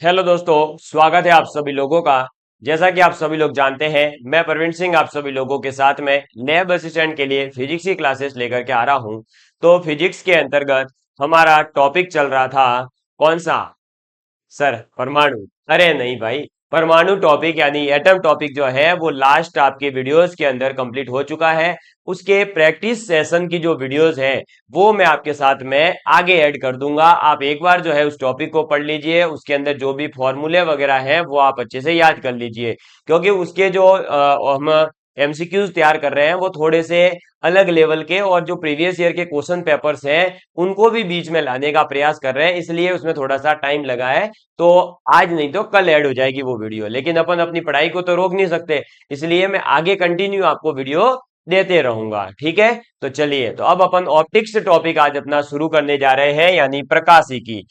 Hello दोस्तों, स्वागत है आप सभी लोगों का। जैसा कि आप सभी लोग जानते हैं, मैं प्रवीण सिंह आप सभी लोगों के साथ में लैब असिस्टेंट के लिए फिजिक्स की क्लासेस लेकर के आ रहा हूं। तो फिजिक्स के अंतर्गत हमारा टॉपिक चल रहा था कौन सा सर? परमाणु। अरे नहीं भाई, परमाणु टॉपिक यानी एटम टॉपिक जो है वो लास्ट आपके वीडियोस के अंदर कंप्लीट हो चुका है। उसके प्रैक्टिस सेशन की जो वीडियोस है वो मैं आपके साथ में आगे ऐड कर दूंगा। आप एक बार जो है उस टॉपिक को पढ़ लीजिए, उसके अंदर जो भी फॉर्मूले वगैरह हैं वो आप अच्छे से याद कर लीजिए, क्योंकि उसके जो हम एमसीक्यूज तैयार कर रहे हैं वो थोड़े से अलग लेवल के, और जो प्रीवियस ईयर के क्वेश्चन पेपर्स हैं उनको भी बीच में लाने का प्रयास कर रहे हैं, इसलिए उसमें थोड़ा सा टाइम लगा है। तो आज नहीं तो कल ऐड हो जाएगी वो वीडियो, लेकिन अपन अपनी पढ़ाई को तो रोक नहीं सकते, इसलिए मैं आगे कंटिन्यू आपको वीडियो देते रहूंगा। ठीक है, तो चलिए, तो अब अपन ऑप्टिक्स टॉपिक आज अपना शुरू करने जा रहे हैं, यानी प्रकाशिकी।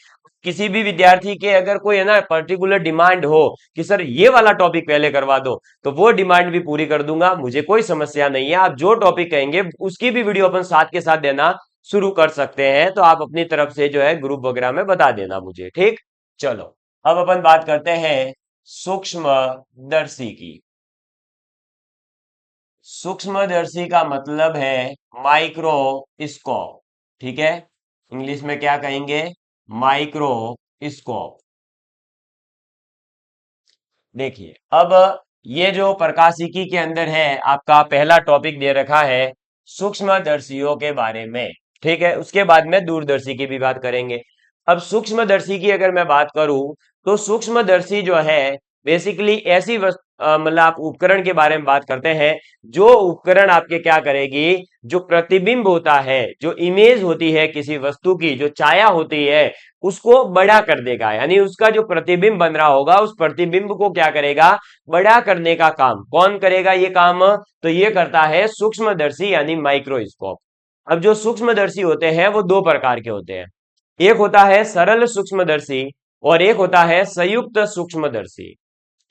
किसी भी विद्यार्थी के अगर कोई है ना पर्टिकुलर डिमांड हो कि सर ये वाला टॉपिक पहले करवा दो, तो वो डिमांड भी पूरी कर दूंगा, मुझे कोई समस्या नहीं है। आप जो टॉपिक कहेंगे उसकी भी वीडियो अपन साथ के साथ देना शुरू कर सकते हैं, तो आप अपनी तरफ से जो है ग्रुप वगैरह में बता देना मुझे। ठीक, चलो अब अपन बात करते हैं सूक्ष्मदर्शी की। सूक्ष्मदर्शी का मतलब है माइक्रोस्कोप। ठीक है, इंग्लिश में क्या कहेंगे? माइक्रोस्कोप। देखिए, अब ये जो प्रकाशिकी के अंदर है आपका पहला टॉपिक दे रखा है सूक्ष्मदर्शियों के बारे में। ठीक है, उसके बाद में दूरदर्शी की भी बात करेंगे। अब सूक्ष्मदर्शी की अगर मैं बात करूं, तो सूक्ष्मदर्शी जो है बेसिकली ऐसी मतलब आप उपकरण के बारे में बात करते हैं, जो उपकरण आपके क्या करेगी, जो प्रतिबिंब होता है, जो इमेज होती है किसी वस्तु की, जो छाया होती है, उसको बड़ा कर देगा। यानी उसका जो प्रतिबिंब बन रहा होगा उस प्रतिबिंब को क्या करेगा, बड़ा करने का काम कौन करेगा? ये काम तो ये करता है सूक्ष्मदर्शी यानी माइक्रोस्कोप। अब जो सूक्ष्मदर्शी होते हैं वो दो प्रकार के होते हैं, एक होता है सरल सूक्ष्मदर्शी और एक होता है संयुक्त सूक्ष्मदर्शी।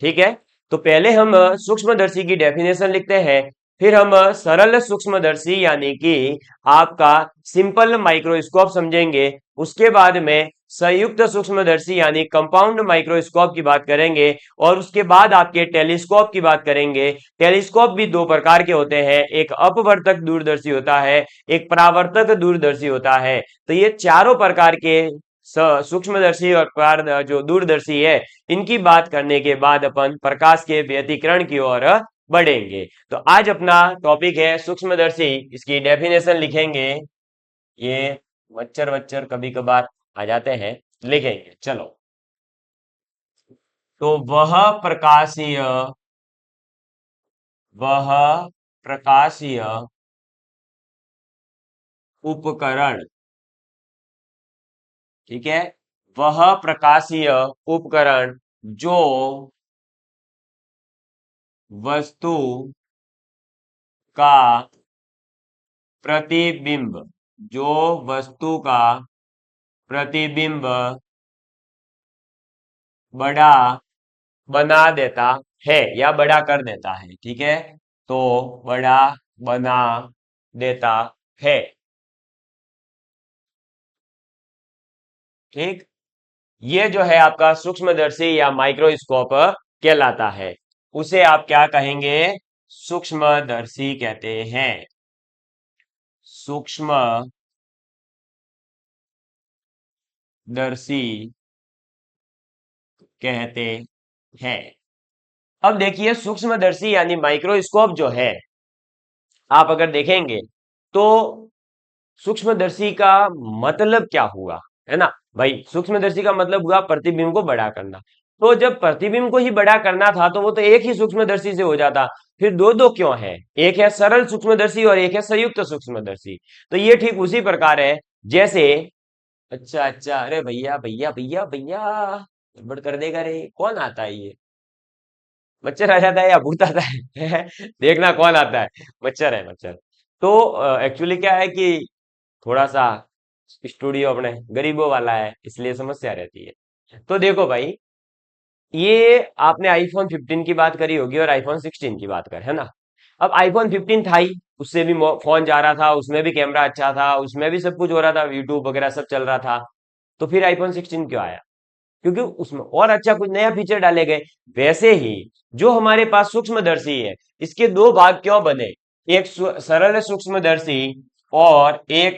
ठीक है, तो पहले हम सूक्ष्मदर्शी की डेफिनेशन लिखते हैं, फिर हम सरल सूक्ष्मदर्शी यानी कि आपका सिंपल माइक्रोस्कोप समझेंगे, उसके बाद में संयुक्त सूक्ष्मदर्शी यानी कंपाउंड माइक्रोस्कोप की बात करेंगे, और उसके बाद आपके टेलीस्कोप की बात करेंगे। टेलीस्कोप भी दो प्रकार के होते हैं, एक अपवर्तक दूरदर्शी होता है, एक परावर्तक दूरदर्शी होता है। तो ये चारों प्रकार के सूक्ष्मदर्शी और जो दूरदर्शी है, इनकी बात करने के बाद अपन प्रकाश के व्यतिकरण की ओर बढ़ेंगे। तो आज अपना टॉपिक है सूक्ष्मदर्शी, इसकी डेफिनेशन लिखेंगे। ये मच्छर वच्चर कभी कभार आ जाते हैं, लिखेंगे चलो। तो वह प्रकाशीय उपकरण। ठीक है, वह प्रकाशीय उपकरण जो वस्तु का प्रतिबिंब, जो वस्तु का प्रतिबिंब बड़ा बना देता है या बड़ा कर देता है। ठीक है, तो बड़ा बना देता है। ठीक, ये जो है आपका सूक्ष्मदर्शी या माइक्रोस्कोप कहलाता है, उसे आप क्या कहेंगे? सूक्ष्मदर्शी कहते हैं। सूक्ष्मदर्शी कहते हैं। अब देखिए, सूक्ष्मदर्शी यानी माइक्रोस्कोप जो है, आप अगर देखेंगे तो सूक्ष्मदर्शी का मतलब क्या हुआ, है ना भाई? सूक्ष्मदर्शी का मतलब हुआ प्रतिबिंब को बड़ा करना। तो जब प्रतिबिंब को ही बड़ा करना था तो वो तो एक ही सूक्ष्मदर्शी से हो जाता, फिर दो दो क्यों है? एक है सरल सूक्ष्मदर्शी और एक है संयुक्त सूक्ष्मदर्शी। तो ये ठीक उसी प्रकार है जैसे, अच्छा अच्छा, अरे भैया भैया भैया भैया, गड़बड़ कर देगा रे, कौन आता है ये? मच्छर आ जाता है या भूत आता है? देखना कौन आता है। मच्छर है, मच्छर। तो एक्चुअली क्या है कि थोड़ा सा स्टूडियो अपने गरीबों वाला है, इसलिए समस्या रहती है। तो देखो भाई, ये आपने आईफोन 15 की बात करी होगी और आईफोन 16 की बात कर, है ना? अब आईफोन 15 था ही, उससे भी फोन जा रहा था, उसमें भी कैमरा अच्छा था, उसमें भी सब कुछ हो रहा था, यूट्यूब वगैरह सब चल रहा था। तो फिर आईफोन 16 क्यों आया? क्योंकि उसमें और अच्छा कुछ नया फीचर डाले गए। वैसे ही जो हमारे पास सूक्ष्मदर्शी है, इसके दो भाग क्यों बने, एक सरल सूक्ष्मदर्शी और एक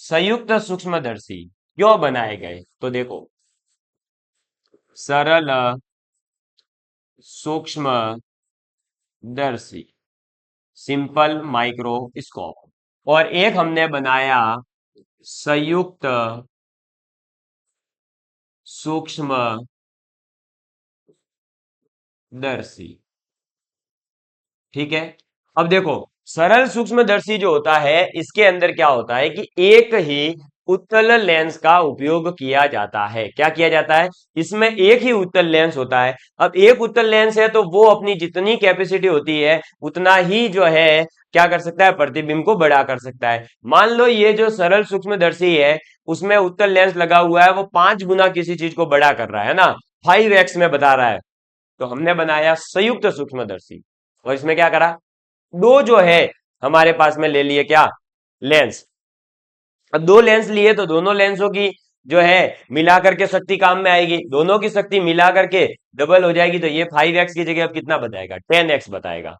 संयुक्त सूक्ष्मदर्शी क्यों बनाए गए? तो देखो, सरल सूक्ष्मदर्शी, सिंपल माइक्रोस्कोप, और एक हमने बनाया संयुक्त सूक्ष्मदर्शी। ठीक है। अब देखो, सरल सूक्ष्मदर्शी जो होता है, इसके अंदर क्या होता है कि एक ही उत्तल लेंस का उपयोग किया जाता है। क्या किया जाता है? इसमें एक ही उत्तल लेंस होता है। अब एक उत्तल लेंस है तो वो अपनी जितनी कैपेसिटी होती है उतना ही जो है क्या कर सकता है, प्रतिबिंब को बड़ा कर सकता है। मान लो ये जो सरल सूक्ष्मदर्शी है उसमें उत्तल लेंस लगा हुआ है, वो 5 गुना किसी चीज को बड़ा कर रहा है ना, 5x में बता रहा है। तो हमने बनाया संयुक्त सूक्ष्मदर्शी, और इसमें क्या करा, दो जो है हमारे पास में ले लिए क्या, लेंस। अब दो लेंस लिए तो दोनों लेंसों की जो है मिला करके शक्ति काम में आएगी, दोनों की शक्ति मिला करके डबल हो जाएगी। तो ये 5x की जगह अब कितना बताएगा, 10x बताएगा।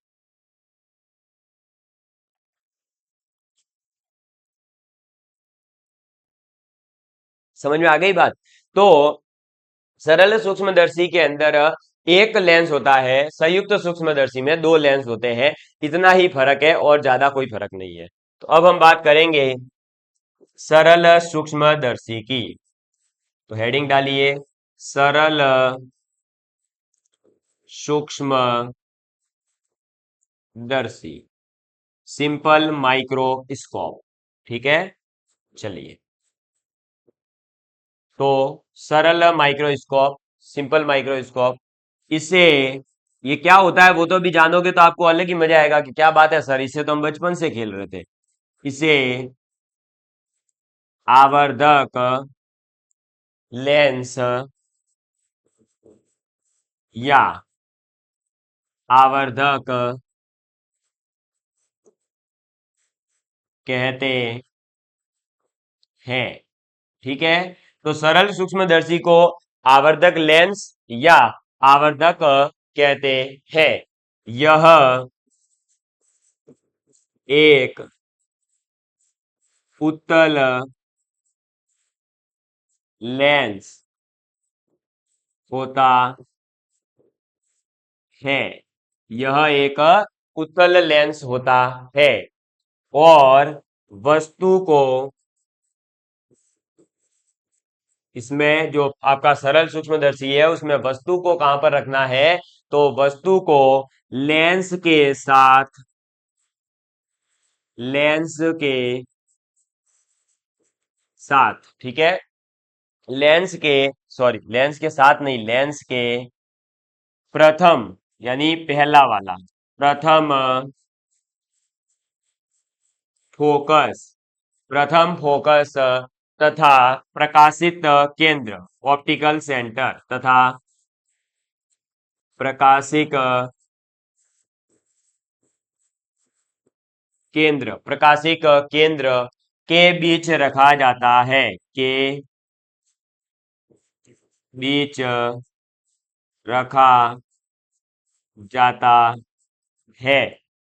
समझ में आ गई बात? तो सरल सूक्ष्मदर्शी के अंदर एक लेंस होता है, संयुक्त सूक्ष्मदर्शी में दो लेंस होते हैं। इतना ही फर्क है और ज्यादा कोई फर्क नहीं है। तो अब हम बात करेंगे सरल सूक्ष्मदर्शी की। तो हेडिंग डालिए, सरल सूक्ष्मदर्शी, सिंपल माइक्रोस्कोप। ठीक है, चलिए। तो सरल माइक्रोस्कोप, सिंपल माइक्रोस्कोप, इसे, ये क्या होता है वो तो अभी जानोगे तो आपको अलग ही मजा आएगा कि क्या बात है सर, इससे तो हम बचपन से खेल रहे थे। इसे आवर्धक लेंस या आवर्धक कहते हैं। ठीक है। तो सरल सूक्ष्मदर्शी को आवर्धक लेंस या आवर्धक कहते हैं। यह एक उत्तल लेंस होता है, यह एक उत्तल लेंस होता है, और वस्तु को, इसमें जो आपका सरल सूक्ष्मदर्शी है उसमें वस्तु को कहां पर रखना है, तो वस्तु को लेंस के साथ, लेंस के साथ, ठीक है, लेंस के, सॉरी लेंस के साथ नहीं, लेंस के प्रथम, यानी पहला वाला, प्रथम फोकस, प्रथम फोकस तथा प्रकाशित केंद्र, ऑप्टिकल सेंटर, तथा प्रकाशिक केंद्र, प्रकाशिक केंद्र के बीच रखा जाता है, के बीच रखा जाता है।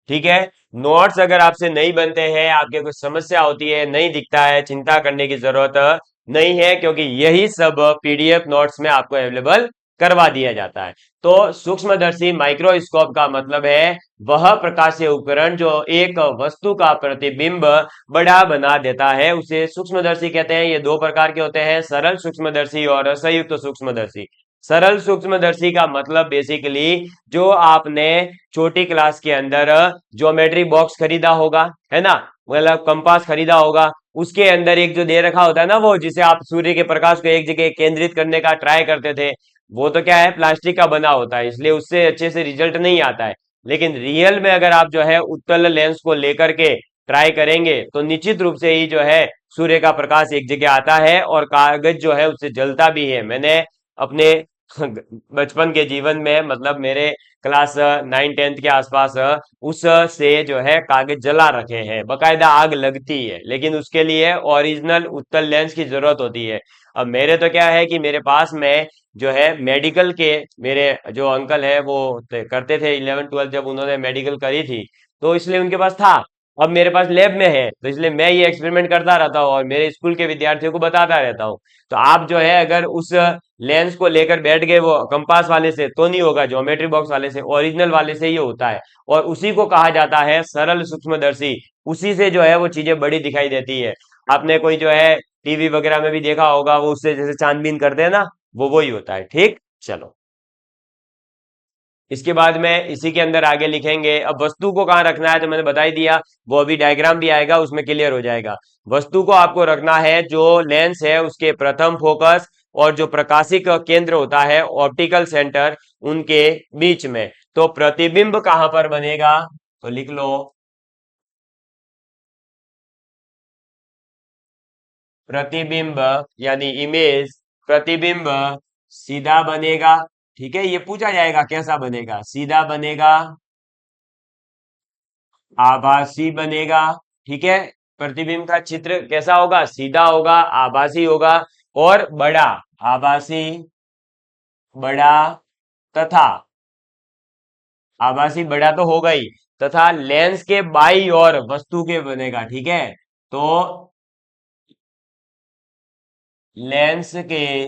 ठीक है। नोट्स अगर आपसे नहीं बनते हैं, आपके कुछ समस्या होती है, नहीं दिखता है, चिंता करने की जरूरत नहीं है, क्योंकि यही सब पीडीएफ नोट्स में आपको अवेलेबल करवा दिया जाता है। तो सूक्ष्मदर्शी माइक्रोस्कोप का मतलब है वह प्रकाशीय उपकरण जो एक वस्तु का प्रतिबिंब बड़ा बना देता है, उसे सूक्ष्मदर्शी कहते हैं। ये दो प्रकार के होते हैं, सरल सूक्ष्मदर्शी और संयुक्त सूक्ष्मदर्शी। सरल सूक्ष्मदर्शी का मतलब बेसिकली जो आपने छोटी क्लास के अंदर ज्योमेट्री बॉक्स खरीदा होगा, है ना, मतलब कंपास खरीदा होगा, उसके अंदर एक जो दे रखा होता है ना, वो जिसे आप सूर्य के प्रकाश को एक जगह केंद्रित करने का ट्राई करते थे, वो तो क्या है, प्लास्टिक का बना होता है, इसलिए उससे अच्छे से रिजल्ट नहीं आता है। लेकिन रियल में अगर आप जो है उत्तल लेंस को लेकर के ट्राई करेंगे तो निश्चित रूप से ही जो है सूर्य का प्रकाश एक जगह आता है और कागज जो है उससे जलता भी है। मैंने अपने बचपन के जीवन में, मतलब मेरे क्लास 9 10 के आसपास उस से जो है कागज जला रखे हैं, बकायदा आग लगती है, लेकिन उसके लिए ओरिजिनल उत्तल लेंस की जरूरत होती है। अब मेरे तो क्या है कि मेरे पास में जो है मेडिकल के मेरे जो अंकल है वो करते थे 11th 12th जब उन्होंने मेडिकल करी थी, तो इसलिए उनके पास था। अब मेरे पास लैब में है तो इसलिए मैं ये एक्सपेरिमेंट करता रहता हूँ और मेरे स्कूल के विद्यार्थियों को बताता रहता हूँ। तो आप जो है अगर उस लेंस को लेकर बैठ गए वो कंपास वाले से तो नहीं होगा, ज्योमेट्री बॉक्स वाले से, ओरिजिनल वाले से ही होता है। और उसी को कहा जाता है सरल सूक्ष्मदर्शी। उसी से जो है वो चीजें बड़ी दिखाई देती है। आपने कोई जो है टीवी वगैरह में भी देखा होगा, वो उससे जैसे छानबीन करते हैं ना, वो वही होता है। ठीक, चलो। इसके बाद में इसी के अंदर आगे लिखेंगे। अब वस्तु को कहाँ रखना है तो मैंने बता ही दिया, वो अभी डायग्राम भी आएगा उसमें क्लियर हो जाएगा। वस्तु को आपको रखना है जो लेंस है उसके प्रथम फोकस और जो प्रकाशिक केंद्र होता है ऑप्टिकल सेंटर, उनके बीच में। तो प्रतिबिंब कहां पर बनेगा तो लिख लो, प्रतिबिंब यानी इमेज, प्रतिबिंब सीधा बनेगा। ठीक है, ये पूछा जाएगा कैसा बनेगा, सीधा बनेगा, आभासी बनेगा। ठीक है, प्रतिबिंब का चित्र कैसा होगा, सीधा होगा, आभासी होगा और बड़ा, आभासी, बड़ा, तथा, आभासी बड़ा तो होगा ही, तथा लेंस के बाई और वस्तु के बनेगा। ठीक है, तो लेंस के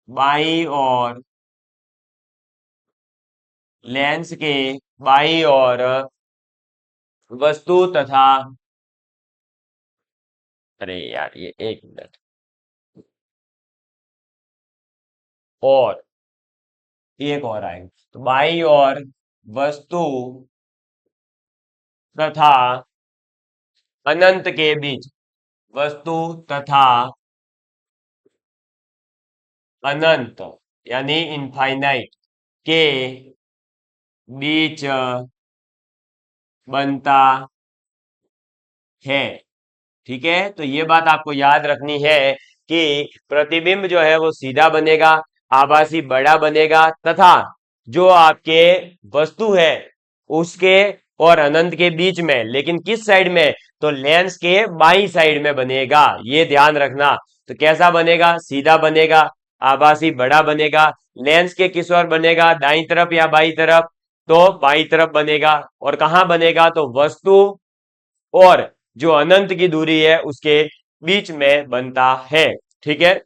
बाई और, लेंस के बाई और वस्तु तथा, अरे यार ये एक मिनट, और एक और आएगा, तो बाई और वस्तु तथा अनंत के बीच, वस्तु तथा अनंत यानी इनफाइनाइट के बीच बनता है। ठीक है, तो ये बात आपको याद रखनी है कि प्रतिबिंब जो है वो सीधा बनेगा, आभासी बड़ा बनेगा, तथा जो आपके वस्तु है उसके और अनंत के बीच में, लेकिन किस साइड में, तो लेंस के बाई साइड में बनेगा, ये ध्यान रखना। तो कैसा बनेगा, सीधा बनेगा, आभासी बड़ा बनेगा, लेंस के किस ओर बनेगा, दाईं तरफ या बाई तरफ, तो बाई तरफ बनेगा। और कहां बनेगा, तो वस्तु और जो अनंत की दूरी है उसके बीच में बनता है। ठीक है,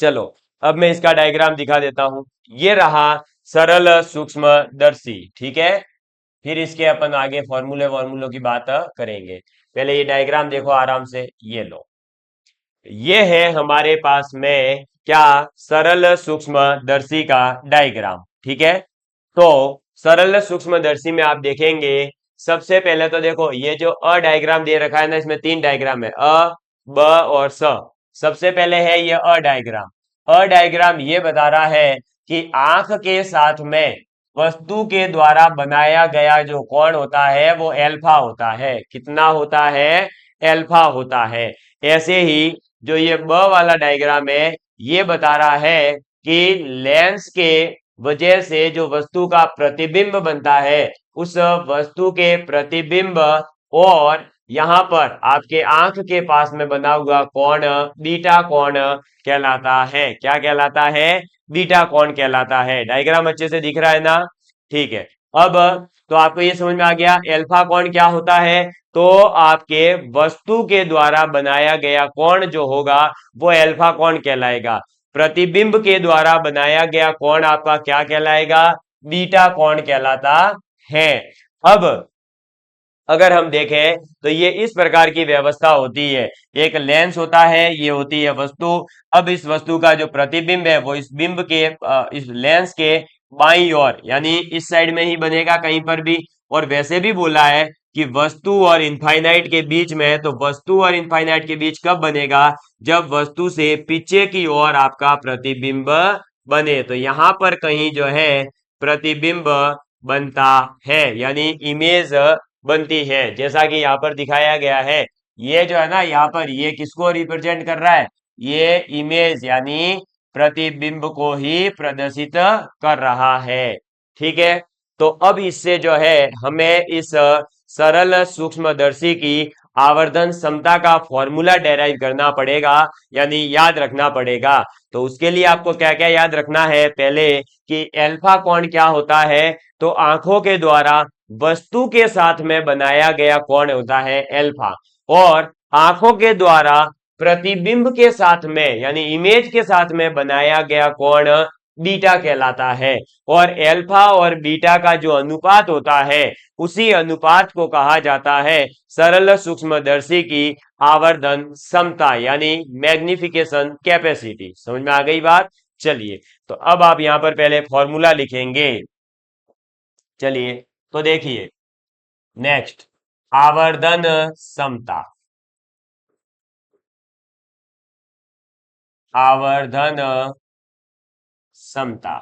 चलो अब मैं इसका डायग्राम दिखा देता हूं। ये रहा सरल सूक्ष्मदर्शी। ठीक है, फिर इसके अपन आगे फॉर्मूले वॉर्मूलों की बात करेंगे। पहले ये डायग्राम देखो आराम से, ये लो, ये है हमारे पास में क्या, सरल सूक्ष्मदर्शी का डायग्राम। ठीक है, तो सरल सूक्ष्मदर्शी में आप देखेंगे, सबसे पहले तो देखो ये जो अ डायग्राम दे रखा है ना, इसमें तीन डायग्राम है, अ, ब और स। सबसे पहले है ये अ डायग्राम। अ डायग्राम ये बता रहा है कि आंख के साथ में वस्तु के द्वारा बनाया गया जो कोण होता है वो एल्फा होता है। कितना होता है, एल्फा होता है। ऐसे ही जो ये ब वाला डायग्राम है ये बता रहा है कि लेंस के वजह से जो वस्तु का प्रतिबिंब बनता है, उस वस्तु के प्रतिबिंब और यहां पर आपके आंख के पास में बना हुआ कोण बीटा कोण कहलाता है। क्या कहलाता है, बीटा कोण कहलाता है। डायग्राम अच्छे से दिख रहा है ना, ठीक है। अब तो आपको ये समझ में आ गया एल्फा कोण क्या होता है, तो आपके वस्तु के द्वारा बनाया गया कोण जो होगा वो एल्फा कोण कहलाएगा। प्रतिबिंब के द्वारा बनाया गया कोण आपका क्या कहलाएगा, बीटा कोण कहलाता है। अब अगर हम देखें तो ये इस प्रकार की व्यवस्था होती है, एक लेंस होता है, ये होती है वस्तु। अब इस वस्तु का जो प्रतिबिंब है वो इस बिंब के इस लेंस के बाईं ओर यानी इस साइड में ही बनेगा कहीं पर भी। और वैसे भी बोला है कि वस्तु और इनफाइनाइट के बीच में है, तो वस्तु और इनफाइनाइट के बीच कब बनेगा, जब वस्तु से पीछे की ओर आपका प्रतिबिंब बने। तो यहां पर कहीं जो है प्रतिबिंब बनता है यानी इमेज बनती है, जैसा कि यहाँ पर दिखाया गया है। ये जो है ना, यहाँ पर ये किसको रिप्रेजेंट कर रहा है, ये इमेज यानी प्रतिबिंब को ही प्रदर्शित कर रहा है। ठीक है, तो अब इससे जो है हमें इस सरल सूक्ष्मदर्शी की आवर्धन समता का फॉर्मूला डेराइव करना पड़ेगा, यानी याद रखना पड़ेगा। तो उसके लिए आपको क्या क्या याद रखना है, पहले कि एल्फा कोण क्या होता है, तो आंखों के द्वारा वस्तु के साथ में बनाया गया कोण होता है एल्फा, और आंखों के द्वारा प्रतिबिंब के साथ में यानी इमेज के साथ में बनाया गया कोण बीटा कहलाता है। और एल्फा और बीटा का जो अनुपात होता है, उसी अनुपात को कहा जाता है सरल सूक्ष्मदर्शी की आवर्धन समता, यानी मैग्निफिकेशन कैपेसिटी। समझ में आ गई बात? चलिए, तो अब आप यहां पर पहले फॉर्मूला लिखेंगे। चलिए, तो देखिए, नेक्स्ट, आवर्धन समता, आवर्धन समता,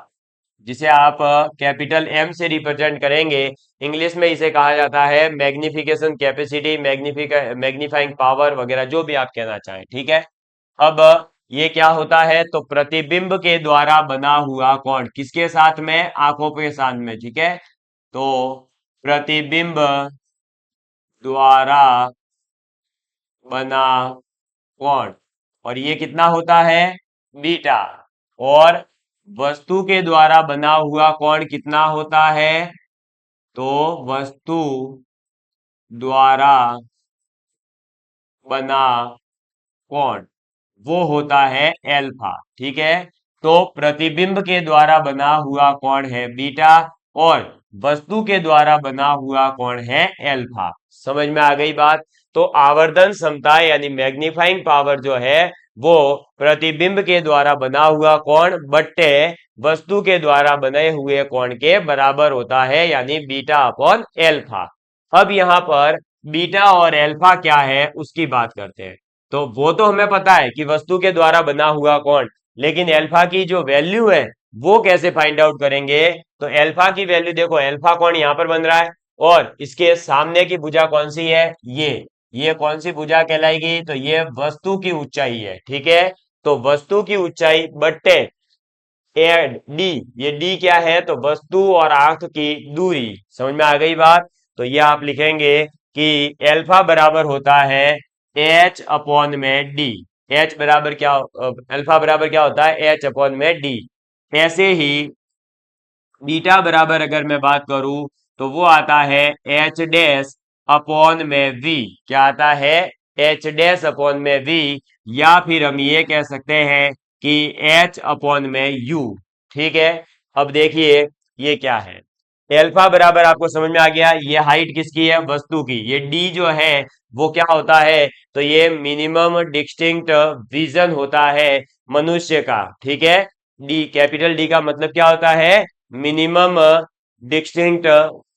जिसे आप कैपिटल एम से रिप्रेजेंट करेंगे। इंग्लिश में इसे कहा जाता है मैग्निफिकेशन कैपेसिटी, मैग्नीफाइंग पावर वगैरह, जो भी आप कहना चाहें, ठीक है। अब ये क्या होता है, तो प्रतिबिंब के द्वारा बना हुआ कोण, किसके साथ में, आंखों के साथ में, ठीक है। तो प्रतिबिंब द्वारा बना कोण, और ये कितना होता है, बीटा। और वस्तु के द्वारा बना हुआ कोण कितना होता है, तो वस्तु द्वारा बना कोण वो होता है एल्फा, ठीक है। तो प्रतिबिंब के द्वारा बना हुआ कोण है बीटा, और वस्तु के द्वारा बना हुआ कोण है एल्फा। समझ में आ गई बात? तो आवर्धन क्षमता यानी मैग्नीफाइंग पावर जो है, वो प्रतिबिंब के द्वारा बना हुआ कोण बट्टे वस्तु के द्वारा बने हुए कोण के बराबर होता है, यानी बीटा अपॉन एल्फा। अब यहां पर बीटा और एल्फा क्या है उसकी बात करते हैं। तो वो तो हमें पता है कि वस्तु के द्वारा बना हुआ कोण, लेकिन एल्फा की जो वैल्यू है वो कैसे फाइंड आउट करेंगे। तो एल्फा की वैल्यू देखो, एल्फा कोण यहां पर बन रहा है, और इसके सामने की भुजा कौन सी है, ये कौन सी भुजा कहलाएगी, तो ये वस्तु की ऊंचाई है, ठीक है। तो वस्तु की ऊंचाई बट्टे एड डी, ये डी क्या है, तो वस्तु और आंख की दूरी। समझ में आ गई बात? तो ये आप लिखेंगे कि एल्फा बराबर होता है एच अपॉन में डी। एच बराबर क्या, अल्फा बराबर क्या होता है, एच अपॉन में डी। ऐसे ही बीटा बराबर अगर मैं बात करूं, तो वो आता है एच डैश अपॉन में वी। क्या आता है, एच डैश अपॉन में वी, या फिर हम ये कह सकते हैं कि एच अपॉन में यू, ठीक है। अब देखिए ये क्या है, एल्फा बराबर आपको समझ में आ गया, ये हाइट किसकी है, वस्तु की। ये डी जो है वो क्या होता है, तो ये मिनिमम डिस्टिंक्ट विजन होता है मनुष्य का, ठीक है। डी, कैपिटल डी का मतलब क्या होता है, minimum distinct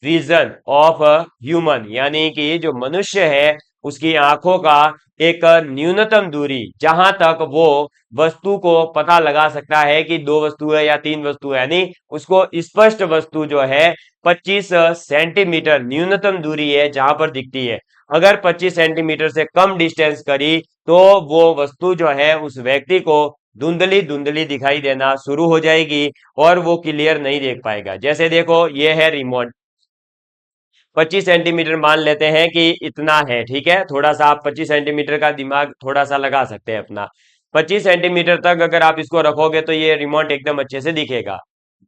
vision of human, यानी कि जो मनुष्य है उसकी आंखों का एक न्यूनतम दूरी, जहां तक वो वस्तु को पता लगा सकता है कि दो वस्तु है या तीन वस्तु है, यानी उसको स्पष्ट वस्तु जो है 25 सेंटीमीटर न्यूनतम दूरी है जहां पर दिखती है। अगर 25 सेंटीमीटर से कम डिस्टेंस करी, तो वो वस्तु जो है उस व्यक्ति को धुंधली धुंधली दिखाई देना शुरू हो जाएगी, और वो क्लियर नहीं देख पाएगा। जैसे देखो, ये है रिमोट, 25 सेंटीमीटर मान लेते हैं कि इतना है, ठीक है। थोड़ा सा आप 25 सेंटीमीटर का दिमाग थोड़ा सा लगा सकते हैं अपना। 25 सेंटीमीटर तक अगर आप इसको रखोगे, तो ये रिमोट एकदम अच्छे से दिखेगा।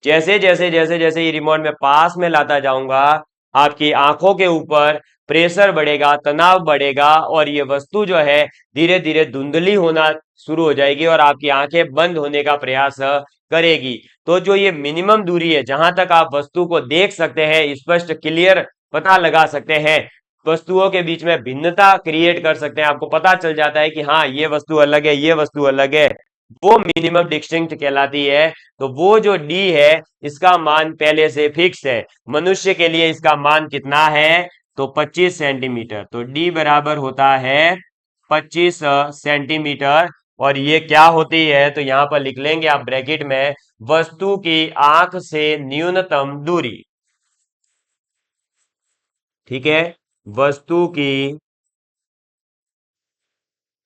जैसे जैसे जैसे जैसे ये रिमोट में पास में लाता जाऊंगा, आपकी आंखों के ऊपर प्रेशर बढ़ेगा, तनाव बढ़ेगा, और ये वस्तु जो है धीरे धीरे धुंधली होना शुरू हो जाएगी, और आपकी आंखें बंद होने का प्रयास करेगी। तो जो ये मिनिमम दूरी है जहां तक आप वस्तु को देख सकते हैं, स्पष्ट क्लियर पता लगा सकते हैं, वस्तुओं के बीच में भिन्नता क्रिएट कर सकते हैं, आपको पता चल जाता है कि हाँ ये वस्तु अलग है, ये वस्तु अलग है, वो मिनिमम डिस्टिंक्ट कहलाती है। तो वो जो डी है, इसका मान पहले से फिक्स है। मनुष्य के लिए इसका मान कितना है, तो 25 सेंटीमीटर। तो डी बराबर होता है 25 सेंटीमीटर। और ये क्या होती है, तो यहां पर लिख लेंगे आप ब्रैकेट में, वस्तु की आंख से न्यूनतम दूरी, ठीक है। वस्तु की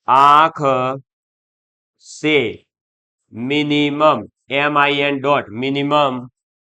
आंख से minimum, M I N dot, minimum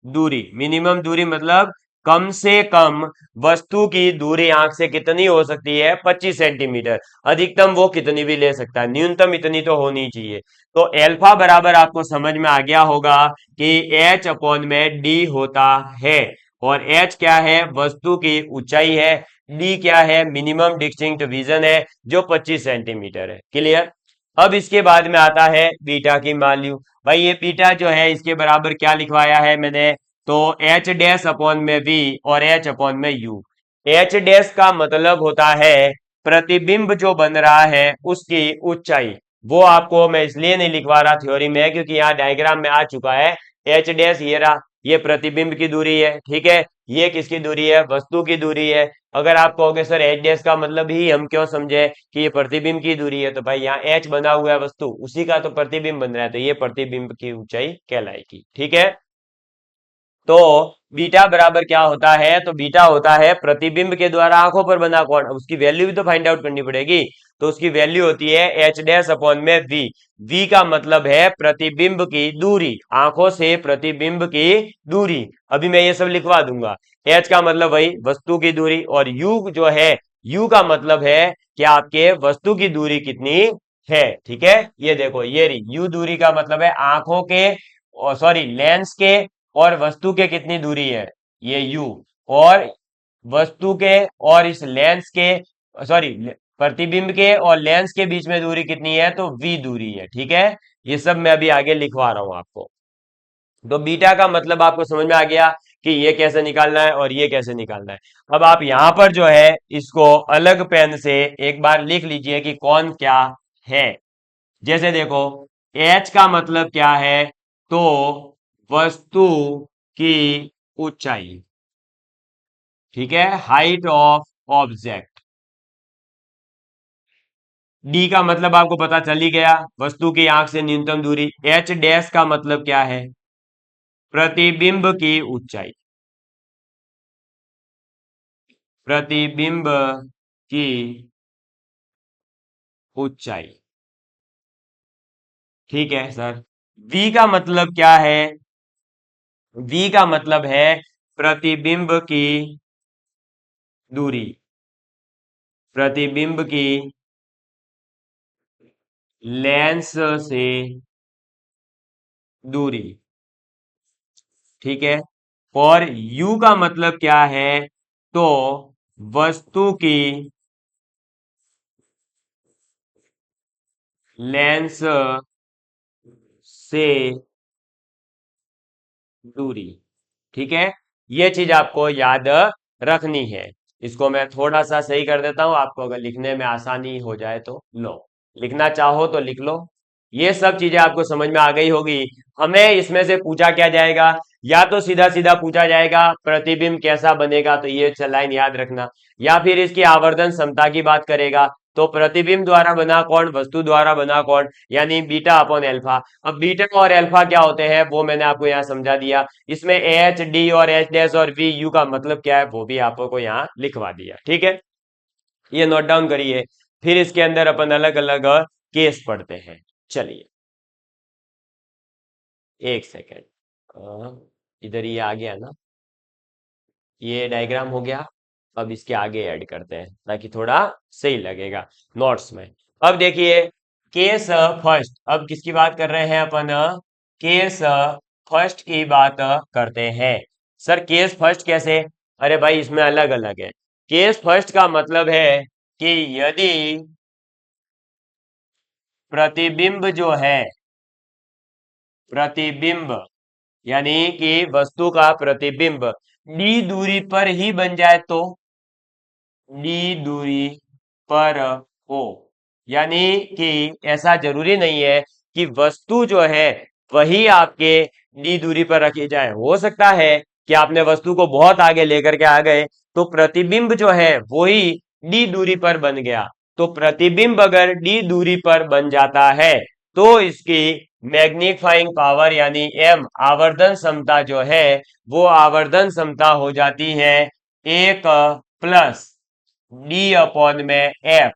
दूरी, मिनिमम दूरी मतलब कम से कम वस्तु की दूरी आंख से कितनी हो सकती है? 25 सेंटीमीटर। अधिकतम वो कितनी भी ले सकता है, न्यूनतम इतनी तो होनी चाहिए। तो अल्फा बराबर आपको समझ में आ गया होगा कि एच अपॉन में डी होता है। और एच क्या है? वस्तु की ऊंचाई है। डी क्या है? मिनिमम डिस्टिंक्ट विजन है, जो 25 सेंटीमीटर है। क्लियर? अब इसके बाद में आता है बीटा की वैल्यू। भाई ये बीटा जो है इसके बराबर क्या लिखवाया है मैंने? तो एच डैश अपॉन में वी और एच अपॉन में यू। एच डैश का मतलब होता है प्रतिबिंब जो बन रहा है उसकी ऊंचाई। वो आपको मैं इसलिए नहीं लिखवा रहा थ्योरी में, क्योंकि यहाँ डायग्राम में आ चुका है। एच डैश ये रहा, ये प्रतिबिंब की दूरी है, ठीक है। ये किसकी दूरी है? वस्तु की दूरी है। अगर आप कहोगे सर एच डैश का मतलब ही हम क्यों समझे कि ये प्रतिबिंब की दूरी है, तो भाई यहाँ एच बना हुआ है वस्तु, उसी का तो प्रतिबिंब बन रहा है, तो ये प्रतिबिंब की ऊंचाई कहलाएगी। ठीक है। तो बीटा बराबर क्या होता है? तो बीटा होता है प्रतिबिंब के द्वारा आंखों पर बना कोण। उसकी वैल्यू भी तो फाइंड आउट करनी पड़ेगी। तो उसकी वैल्यू होती है एच डैश अपॉन में वी। वी का मतलब है प्रतिबिंब की दूरी, आंखों से प्रतिबिंब की दूरी। अभी मैं ये सब लिखवा दूंगा। एच का मतलब वही वस्तु की दूरी, और यू जो है, यू का मतलब है कि आपके वस्तु की दूरी कितनी है। ठीक है, ये देखो ये रही यू दूरी का मतलब है आंखों के, सॉरी लेंस के और वस्तु के कितनी दूरी है, ये यू। और वस्तु के और इस लेंस के, सॉरी प्रतिबिंब के और लेंस के बीच में दूरी कितनी है? तो वी दूरी है। ठीक है, ये सब मैं अभी आगे लिखवा रहा हूं आपको। तो बीटा का मतलब आपको समझ में आ गया कि ये कैसे निकालना है और ये कैसे निकालना है। अब आप यहां पर जो है इसको अलग पेन से एक बार लिख लीजिए कि कौन क्या है। जैसे देखो, एच का मतलब क्या है? तो वस्तु की ऊंचाई, ठीक है, हाइट ऑफ ऑब्जेक्ट। डी का मतलब आपको पता चल ही गया, वस्तु की आंख से न्यूनतम दूरी। एच डैश का मतलब क्या है? प्रतिबिंब की ऊंचाई, प्रतिबिंब की ऊंचाई। ठीक है सर। वी का मतलब क्या है? वी का मतलब है प्रतिबिंब की दूरी, प्रतिबिंब की लेंस से दूरी। ठीक है। और यू का मतलब क्या है? तो वस्तु की लेंस से दूरी। ठीक है, ये चीज आपको याद रखनी है। इसको मैं थोड़ा सा सही कर देता हूं, आपको अगर लिखने में आसानी हो जाए तो लो, लिखना चाहो तो लिख लो। ये सब चीजें आपको समझ में आ गई होगी। हमें इसमें से पूछा क्या जाएगा? या तो सीधा सीधा पूछा जाएगा प्रतिबिंब कैसा बनेगा, तो ये लाइन याद रखना। या फिर इसकी आवर्धन क्षमता की बात करेगा, तो प्रतिबिंब द्वारा बना कोण वस्तु द्वारा बना कोण, यानी बीटा अपॉन अल्फा। अब बीटा और अल्फा क्या होते हैं वो मैंने आपको यहाँ समझा दिया। इसमें एच डी और एच डैश और वी यू का मतलब क्या है वो भी आपको यहाँ लिखवा दिया। ठीक है, ये नोट डाउन करिए। फिर इसके अंदर अपन अलग अलग केस पढ़ते हैं। चलिए एक सेकेंड, इधर ये आ गया ना, ये डायग्राम हो गया। अब इसके आगे ऐड करते हैं ताकि थोड़ा सही लगेगा नोट्स में। अब देखिए केस फर्स्ट, अब किसकी बात कर रहे हैं अपन? केस फर्स्ट की बात करते हैं। सर केस फर्स्ट कैसे? अरे भाई इसमें अलग अलग है। केस फर्स्ट का मतलब है कि यदि प्रतिबिंब जो है, प्रतिबिंब यानी कि वस्तु का प्रतिबिंब डी दूरी पर ही बन जाए, तो डी दूरी पर हो, यानी कि ऐसा जरूरी नहीं है कि वस्तु जो है वही आपके डी दूरी पर रखी जाए। हो सकता है कि आपने वस्तु को बहुत आगे लेकर के आ गए, तो प्रतिबिंब जो है वही डी दूरी पर बन गया। तो प्रतिबिंब अगर डी दूरी पर बन जाता है तो इसकी मैग्नीफाइंग पावर यानी एम, आवर्धन क्षमता जो है वो आवर्धन क्षमता हो जाती है 1 + डी अपॉन में एफ।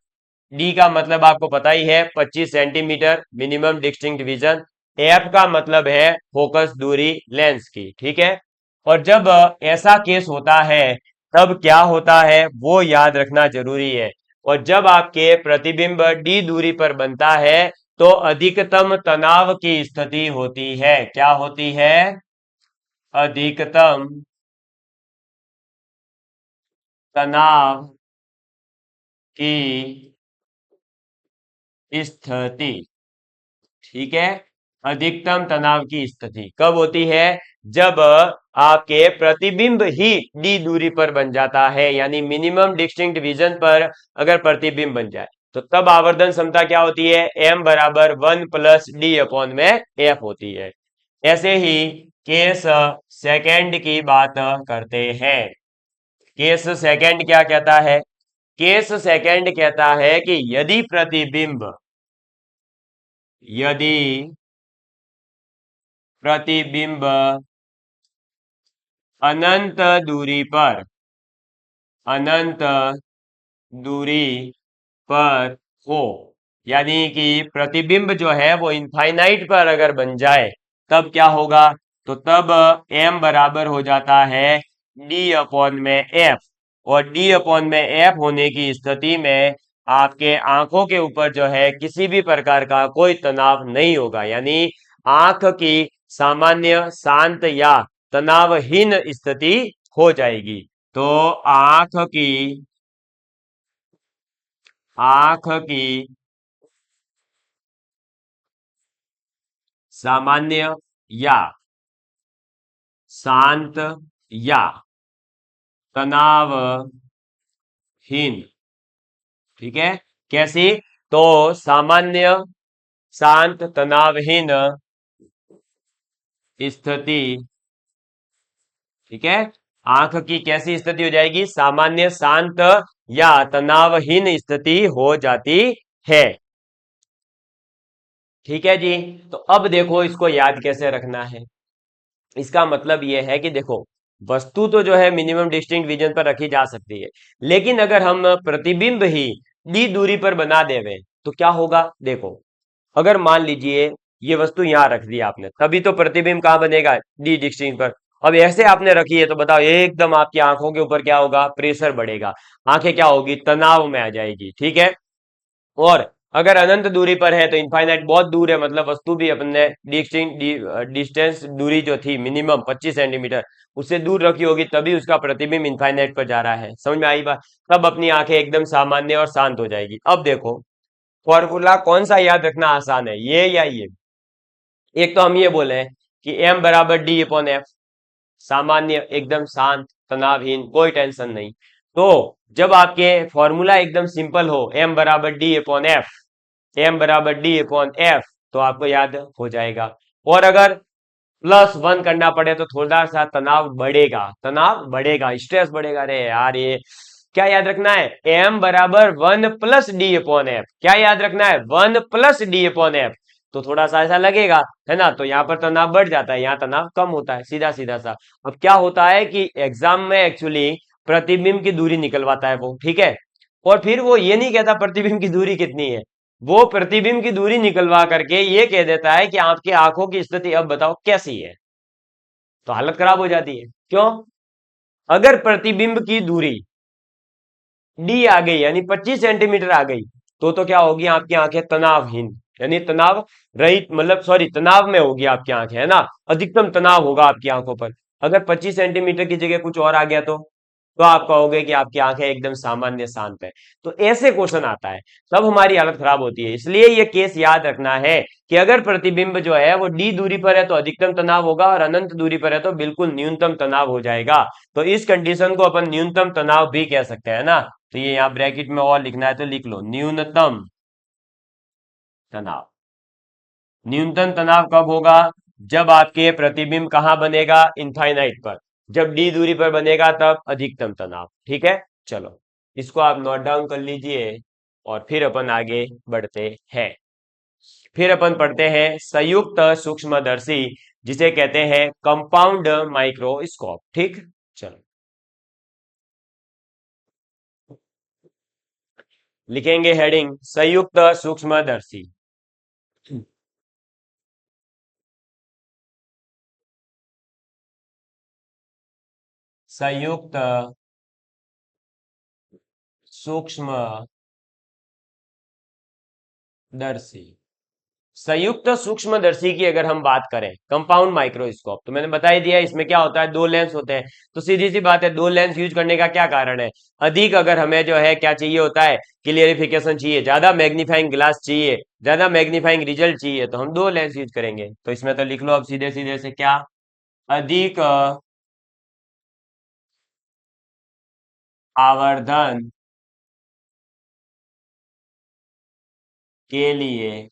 डी का मतलब आपको पता ही है 25 centimetre minimum distinct vision. F का मतलब है फोकस दूरी लेंस की। ठीक है, और जब ऐसा केस होता है तब क्या होता है वो याद रखना जरूरी है। और जब आपके प्रतिबिंब डी दूरी पर बनता है तो अधिकतम तनाव की स्थिति होती है। क्या होती है? अधिकतम तनाव की स्थिति। ठीक है, अधिकतम तनाव की स्थिति कब होती है? जब आपके प्रतिबिंब ही डी दूरी पर बन जाता है, यानी मिनिमम डिस्टिंक्ट विजन पर अगर प्रतिबिंब बन जाए तो तब आवर्धन क्षमता क्या होती है? एम बराबर 1 + d/में एफ होती है। ऐसे ही केस सेकंड की बात करते हैं। केस सेकंड क्या कहता है? केस सेकंड कहता है कि यदि प्रतिबिंब अनंत दूरी पर अनंत दूरी पर हो, यानी कि प्रतिबिंब जो है वो इनफाइनाइट पर अगर बन जाए तब क्या होगा? तो तब m बराबर हो जाता है d/f। और d/f होने की स्थिति में आपके आंखों के ऊपर जो है किसी भी प्रकार का कोई तनाव नहीं होगा, यानी आंख की सामान्य शांत या तनावहीन स्थिति हो जाएगी। तो आंख की सामान्य या शांत या तनावहीन। ठीक है, कैसी? तो सामान्य शांत तनावहीन स्थिति। ठीक है, आंख की कैसी स्थिति हो जाएगी? सामान्य शांत या तनावहीन स्थिति हो जाती है। ठीक है जी। तो अब देखो इसको याद कैसे रखना है। इसका मतलब यह है कि देखो, वस्तु तो जो है मिनिमम डिस्टिंक्ट विजन पर रखी जा सकती है, लेकिन अगर हम प्रतिबिंब ही डी दूरी पर बना देवे तो क्या होगा? देखो, अगर मान लीजिए ये वस्तु यहां रख दी आपने, तभी तो प्रतिबिंब कहां बनेगा? डी डिस्टिंक्ट पर। अब ऐसे आपने रखी है तो बताओ, एकदम आपकी आंखों के ऊपर क्या होगा? प्रेशर बढ़ेगा, आंखें क्या होगी? तनाव में आ जाएगी। ठीक है, और अगर अनंत दूरी पर है तो इनफाइनाइट बहुत दूर है, मतलब वस्तु भी अपने डिस्टेंस दूरी जो थी मिनिमम 25 सेंटीमीटर उससे दूर रखी होगी, तभी उसका प्रतिबिंब इनफाइनाइट पर जा रहा है। समझ में आई बात? तब अपनी आंखें एकदम सामान्य और शांत हो जाएगी। अब देखो, फॉर्मूला कौन सा याद रखना आसान है, ये या ये? एक तो हम ये बोले हैं कि m बराबर d/f, सामान्य एकदम शांत तनावहीन कोई टेंशन नहीं। तो जब आपके फॉर्मूला एकदम सिंपल हो, m बराबर d/f, m बराबर d/f, तो आपको याद हो जाएगा। और अगर +1 करना पड़े तो थोड़ा सा तनाव बढ़ेगा, स्ट्रेस बढ़ेगा। अरे यार, ये क्या याद रखना है? m बराबर 1 + d/f। क्या याद रखना है? 1 + d/f। तो थोड़ा सा ऐसा लगेगा, है ना? तो यहाँ पर तनाव बढ़ जाता है, यहाँ तनाव कम होता है, सीधा सीधा सा। अब क्या होता है कि एग्जाम में एक्चुअली प्रतिबिंब की दूरी निकलवाता है वो, ठीक है, और फिर वो ये नहीं कहता प्रतिबिंब की दूरी कितनी है, वो प्रतिबिंब की दूरी निकलवा करके ये कह देता है कि आपकी आंखों की स्थिति अब बताओ कैसी है। तो हालत खराब हो जाती है। क्यों? अगर प्रतिबिंब की दूरी डी आ गई, यानी 25 सेंटीमीटर आ गई, तो क्या होगी? आपकी आंखें तनावहीन, यानी तनाव रहित, मतलब सॉरी, तनाव में होगी आपकी आंखें, है ना? अधिकतम तनाव होगा आपकी आंखों पर। अगर 25 सेंटीमीटर की जगह कुछ और आ गया तो आप कहोगे कि आपकी आंखें एकदम सामान्य शांत है। तो ऐसे क्वेश्चन आता है, तब हमारी हालत खराब होती है। इसलिए ये केस याद रखना है कि अगर प्रतिबिंब जो है वो डी दूरी पर है तो अधिकतम तनाव होगा, और अनंत दूरी पर है तो बिल्कुल न्यूनतम तनाव हो जाएगा। तो इस कंडीशन को अपन न्यूनतम तनाव भी कह सकते हैं ना। तो ये यहाँ ब्रैकेट में और लिखना है तो लिख लो, न्यूनतम तनाव। न्यूनतम तनाव कब होगा? जब आपके प्रतिबिंब कहां बनेगा? इनफाइनाइट पर। जब डी दूरी पर बनेगा तब अधिकतम तनाव। ठीक है, चलो इसको आप नोट डाउन कर लीजिए और फिर अपन आगे बढ़ते हैं। फिर अपन पढ़ते हैं संयुक्त सूक्ष्मदर्शी, जिसे कहते हैं कंपाउंड माइक्रोस्कोप। ठीक, चलो लिखेंगे हेडिंग संयुक्त सूक्ष्मदर्शी। संयुक्त सूक्ष्म दर्शी। संयुक्त सूक्ष्मदर्शी की अगर हम बात करें, कंपाउंड माइक्रोस्कोप, तो मैंने बता ही दिया इसमें क्या होता है, दो लेंस होते हैं। तो सीधी सी बात है, दो लेंस यूज करने का क्या कारण है, अधिक अगर हमें जो है क्या चाहिए होता है, क्लियरिफिकेशन चाहिए, ज्यादा मैग्नीफाइंग ग्लास चाहिए, ज्यादा मैग्नीफाइंग रिजल्ट चाहिए, तो हम दो लेंस यूज करेंगे। तो इसमें तो लिख लो अब सीधे सीधे से क्या, अधिक आवर्धन के लिए,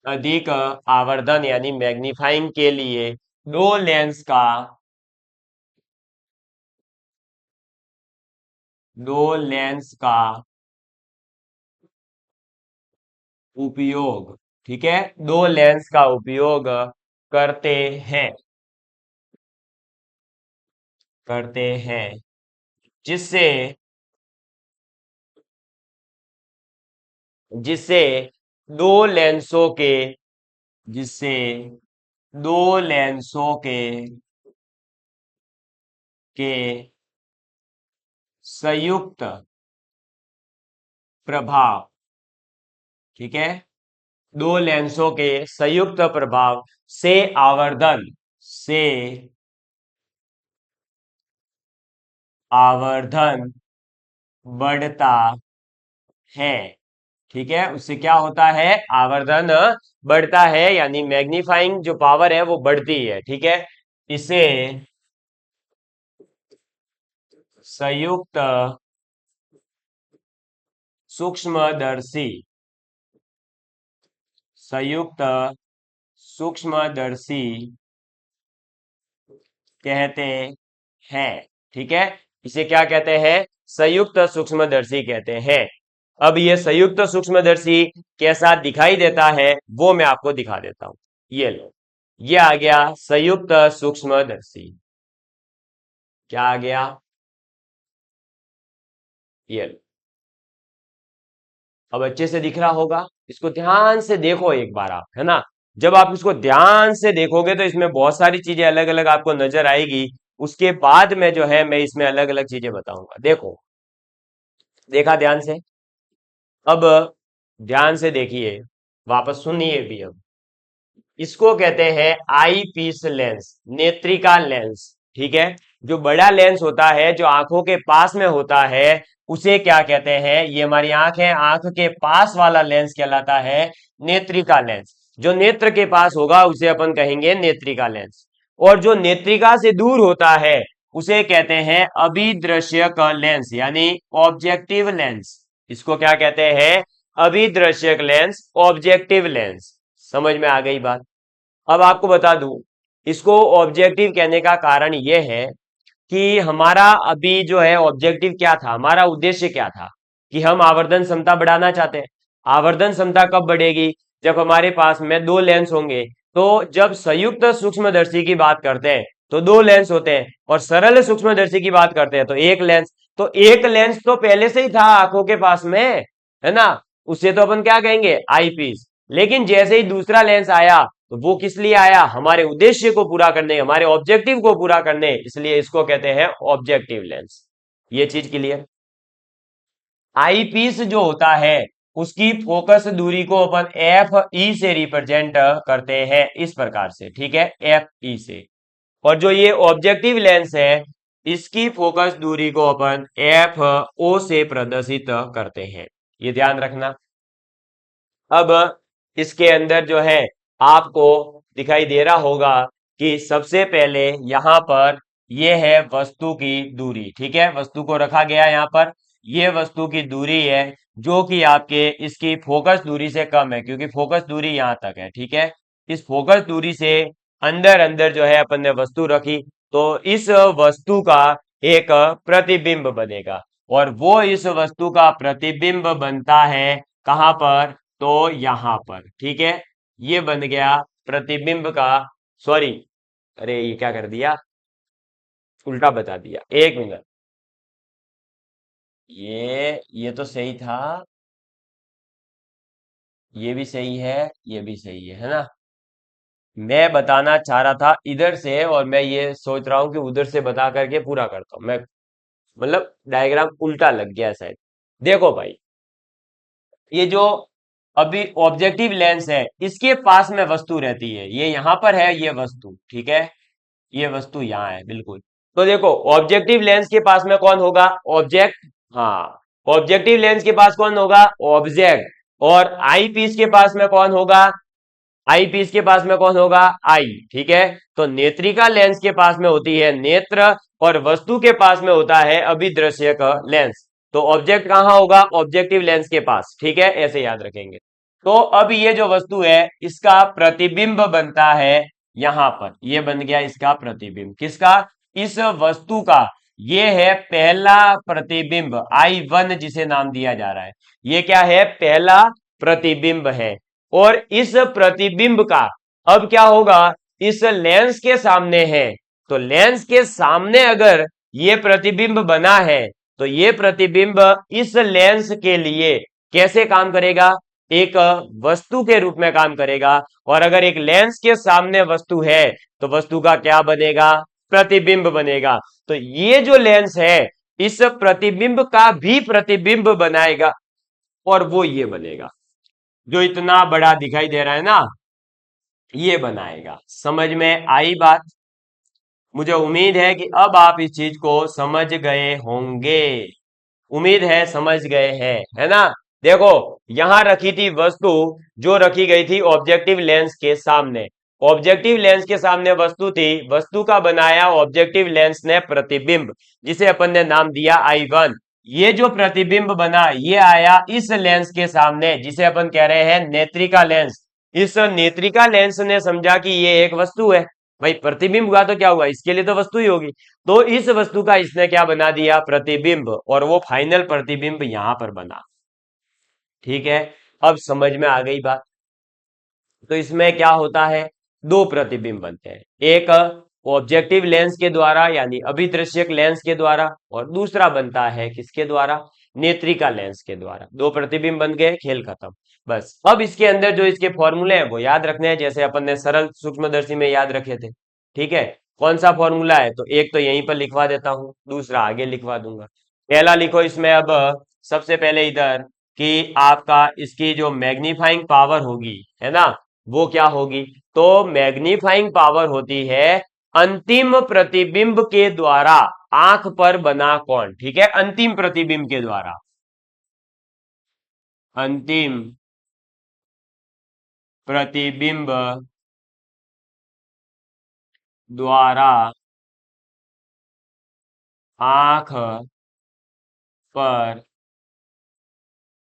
अधिक आवर्धन यानी मैग्नीफाइंग के लिए दो लेंस का, दो लेंस का उपयोग, ठीक है, दो लेंस का उपयोग करते हैं, करते हैं, जिससे, जिससे दो लेंसों के, जिससे दो लेंसों के संयुक्त प्रभाव, ठीक है, दो लेंसों के संयुक्त प्रभाव से आवर्धन, से आवर्धन बढ़ता है, ठीक है, उससे क्या होता है, आवर्धन बढ़ता है, यानी मैग्नीफाइंग जो पावर है वो बढ़ती है, ठीक है, इसे संयुक्त सूक्ष्मदर्शी, संयुक्त सूक्ष्मदर्शी कहते हैं, ठीक है, इसे क्या कहते हैं, संयुक्त सूक्ष्मदर्शी कहते हैं। अब ये संयुक्त सूक्ष्मदर्शी कैसा दिखाई देता है वो मैं आपको दिखा देता हूं, ये लो, ये आ गया संयुक्त सूक्ष्मदर्शी, क्या आ गया, ये लो, अब अच्छे से दिख रहा होगा, इसको ध्यान से देखो एक बार आप, है ना, जब आप इसको ध्यान से देखोगे तो इसमें बहुत सारी चीजें अलग अलग आपको नजर आएगी, उसके बाद में जो है मैं इसमें अलग अलग चीजें बताऊंगा, देखो, देखा ध्यान से, अब ध्यान से देखिए, वापस सुनिए भी, अब इसको कहते हैं आई पीस लेंस, नेत्रिका लेंस, ठीक है, जो बड़ा लेंस होता है जो आंखों के पास में होता है उसे क्या कहते हैं, ये हमारी आंख है, आंख के पास वाला लेंस कहलाता है नेत्रिका लेंस, जो नेत्र के पास होगा उसे अपन कहेंगे नेत्रिका लेंस, और जो नेत्रिका से दूर होता है उसे कहते हैं अभिदृश्यक लेंस, यानी ऑब्जेक्टिव लेंस, इसको क्या कहते हैं, अभिदृश्यक लेंस, ऑब्जेक्टिव लेंस, समझ में आ गई बात। अब आपको बता दूं, इसको ऑब्जेक्टिव कहने का कारण यह है कि हमारा अभी जो है ऑब्जेक्टिव क्या था, हमारा उद्देश्य क्या था, कि हम आवर्धन क्षमता बढ़ाना चाहते हैं। आवर्धन क्षमता कब बढ़ेगी, जब हमारे पास में दो लेंस होंगे, तो जब संयुक्त सूक्ष्मदर्शी की बात करते हैं तो दो लेंस होते हैं, और सरल सूक्ष्मदर्शी की बात करते हैं तो एक लेंस, तो एक लेंस तो पहले से ही था आंखों के पास में, है ना, उसे तो अपन क्या कहेंगे, आई पीस, लेकिन जैसे ही दूसरा लेंस आया तो वो किस लिए आया, हमारे उद्देश्य को पूरा करने, हमारे ऑब्जेक्टिव को पूरा करने, इसलिए इसको कहते हैं ऑब्जेक्टिव लेंस, ये चीज क्लियर। आई पीस जो होता है उसकी फोकस दूरी को अपन एफ ई से रिप्रेजेंट करते हैं इस प्रकार से, ठीक है, एफ ई से, और जो ये ऑब्जेक्टिव लेंस है इसकी फोकस दूरी को अपन एफ ओ से प्रदर्शित करते हैं, ये ध्यान रखना। अब इसके अंदर जो है आपको दिखाई दे रहा होगा कि सबसे पहले यहां पर ये है वस्तु की दूरी, ठीक है, वस्तु को रखा गया यहां पर, ये वस्तु की दूरी है जो कि आपके इसकी फोकस दूरी से कम है, क्योंकि फोकस दूरी यहां तक है, ठीक है, इस फोकस दूरी से अंदर अंदर जो है अपन ने वस्तु रखी, तो इस वस्तु का एक प्रतिबिंब बनेगा, और वो इस वस्तु का प्रतिबिंब बनता है कहां पर, तो यहां पर, ठीक है, ये बन गया प्रतिबिंब का, सॉरी, अरे ये क्या कर दिया, उल्टा बता दिया, एक मिनट, ये तो सही था, ये भी सही है, ये भी सही है ना, मैं बताना चाह रहा था इधर से, और मैं ये सोच रहा हूं कि उधर से बता करके पूरा करता हूं मैं। मतलब डायग्राम उल्टा लग गया है शायद। देखो भाई, ये जो अभी ऑब्जेक्टिव लेंस है, इसके पास में वस्तु रहती है, ये यहां पर है ये वस्तु, ठीक है। ये वस्तु यहाँ है बिल्कुल। तो देखो, ऑब्जेक्टिव लेंस के पास में कौन होगा? ऑब्जेक्ट। हाँ, ऑब्जेक्टिव लेंस के पास कौन होगा? ऑब्जेक्ट। और आई पीस के पास में कौन होगा? आई पीस के पास में कौन होगा? आई, ठीक है। तो नेत्रिका लेंस के पास में होती है नेत्र, और वस्तु के पास में होता है अभिदृश्यक लेंस। तो ऑब्जेक्ट कहां होगा? ऑब्जेक्टिव लेंस के पास, ठीक है, ऐसे याद रखेंगे। तो अब ये जो वस्तु है, इसका प्रतिबिंब बनता है यहां पर। ये बन गया इसका प्रतिबिंब। किसका? इस वस्तु का। ये है पहला प्रतिबिंब, I1 जिसे नाम दिया जा रहा है। ये क्या है? पहला प्रतिबिंब है। और इस प्रतिबिंब का अब क्या होगा? इस लेंस के सामने है। तो लेंस के सामने अगर ये प्रतिबिंब बना है, तो ये प्रतिबिंब इस लेंस के लिए कैसे काम करेगा? एक वस्तु के रूप में काम करेगा। और अगर एक लेंस के सामने वस्तु है, तो वस्तु का क्या बनेगा? प्रतिबिंब बनेगा। तो ये जो लेंस है, इस प्रतिबिंब का भी प्रतिबिंब बनाएगा, और वो ये बनेगा जो इतना बड़ा दिखाई दे रहा है ना, ये बनाएगा। समझ में आई बात? मुझे उम्मीद है कि अब आप इस चीज को समझ गए होंगे। उम्मीद है समझ गए हैं, है ना? देखो, यहां रखी थी वस्तु, जो रखी गई थी ऑब्जेक्टिव लेंस के सामने। ऑब्जेक्टिव लेंस के सामने वस्तु थी, वस्तु का बनाया ऑब्जेक्टिव लेंस ने प्रतिबिंब, जिसे अपन ने नाम दिया I1। ये जो प्रतिबिंब बना, ये आया इस लेंस के सामने, जिसे अपन कह रहे हैं नेत्रिका लेंस। इस नेत्रिका लेंस ने समझा कि ये एक वस्तु है। भाई प्रतिबिंब हुआ तो क्या हुआ? इसके लिए तो वस्तु ही होगी। तो इस वस्तु का इसने क्या बना दिया? प्रतिबिंब। और वो फाइनल प्रतिबिंब यहां पर बना। ठीक है, अब समझ में आ गई बात? तो इसमें क्या होता है? दो प्रतिबिंब बनते हैं, एक ऑब्जेक्टिव लेंस के द्वारा यानी अभिदृश्यक लेंस के द्वारा, और दूसरा बनता है किसके द्वारा? नेत्रिका लेंस के द्वारा। दो प्रतिबिंब बन गए, खेल खत्म। बस अब इसके अंदर जो इसके फॉर्मूले हैं वो याद रखने हैं, जैसे अपन ने सरल सूक्ष्मदर्शी में याद रखे थे। ठीक है, कौन सा फॉर्मूला है? तो एक तो यहीं पर लिखवा देता हूं, दूसरा आगे लिखवा दूंगा। पहला लिखो इसमें अब, सबसे पहले इधर, कि आपका इसकी जो मैग्नीफाइंग पावर होगी, है ना, वो क्या होगी? तो मैग्नीफाइंग पावर होती है अंतिम प्रतिबिंब के द्वारा आंख पर बना कोण। ठीक है, अंतिम प्रतिबिंब के द्वारा, अंतिम प्रतिबिंब द्वारा आंख पर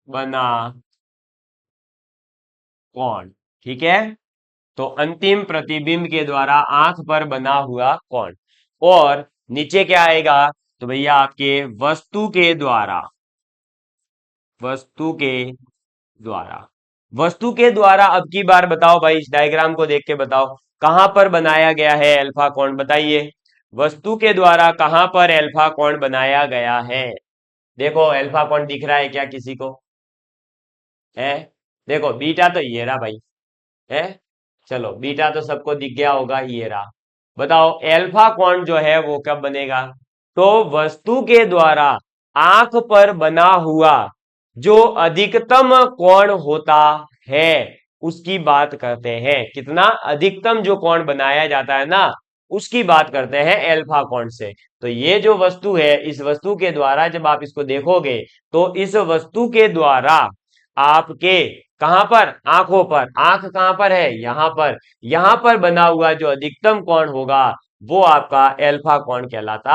बना कोण। ठीक है, तो अंतिम प्रतिबिंब के द्वारा आंख पर बना हुआ कोण। और नीचे क्या आएगा? तो भैया आपके वस्तु के द्वारा, वस्तु के द्वारा, वस्तु के द्वारा। अब की बार बताओ भाई, इस डायग्राम को देख के बताओ, कहां पर बनाया गया है अल्फा कोण? बताइए, वस्तु के द्वारा कहां पर अल्फा कोण बनाया गया है? देखो, अल्फा कोण दिख रहा है क्या किसी को? है? देखो बीटा तो ये रहा भाई, है। चलो बीटा तो सबको दिख गया होगा, ये रहा। बताओ अल्फा कोण जो है वो कब बनेगा? तो वस्तु के द्वारा आंख पर बना हुआ जो अधिकतम कोण होता है, उसकी बात करते हैं। कितना अधिकतम जो कोण बनाया जाता है ना, उसकी बात करते हैं अल्फा कोण से। तो ये जो वस्तु है, इस वस्तु के द्वारा जब आप इसको देखोगे, तो इस वस्तु के द्वारा आपके कहां पर? आंखों पर। आंख कहां पर है? यहां पर। यहां पर बना हुआ जो अधिकतम कोण होगा, वो आपका अल्फा कोण कहलाता